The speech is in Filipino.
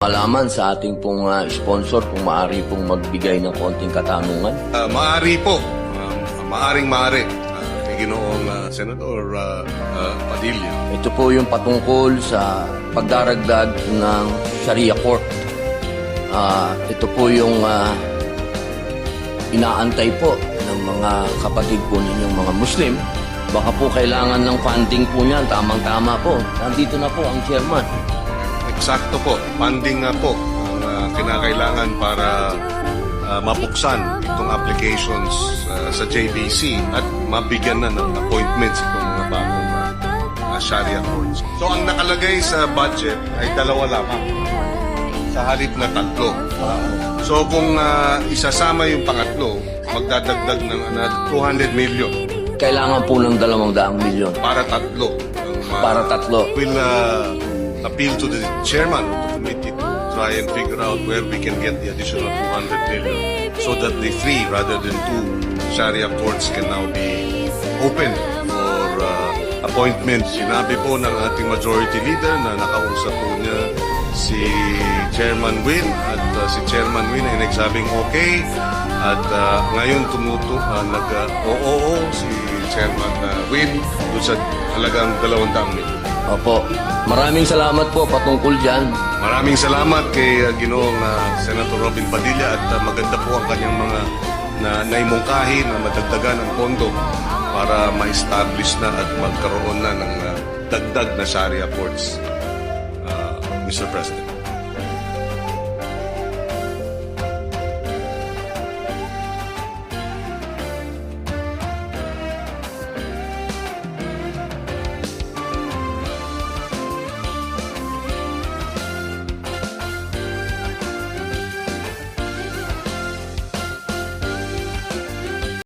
Malaman sa ating pong sponsor kung maaari pong magbigay ng konting katanungan. Maaari po, maaring-maari, Ginoong Senator Padilla. Ito po yung patungkol sa pagdaragdag ng Sharia Court. Ito po yung inaantay po ng mga kapatid po ninyong mga Muslim. Baka po kailangan ng funding po niyan, tamang-tama po. Nandito na po ang chairman. Eksakto po, funding nga po ang kinakailangan para mabuksan itong applications sa JBC at mabigyan na ng appointments itong mga bagong Sharia courts. So ang nakalagay sa budget ay 2 lamang sa halip na 3. So kung isasama yung pangatlo, magdadagdag ng 200 million. Kailangan po ng 200 milyon. Para 3. Para 3. We'll appeal to the chairman of the committee to try and figure out where we can get the additional 200 million so that the 3 rather than 2 Sharia courts can now be open for appointments. Sinabi po ng ating majority leader na nakausap po niya si Chairman Win at si Chairman Win ay nagsabing okay at ngayon nag-oo si Chairman Win doon sa halagang 200 million. Opo. Maraming salamat po patungkol dyan. Maraming salamat kay Ginoong Senator Robin Padilla at maganda po ang kanyang mga naimungkahi na madagdagan ng pondo para ma-establish na at magkaroon na ng dagdag na Sharia courts, Mr. President.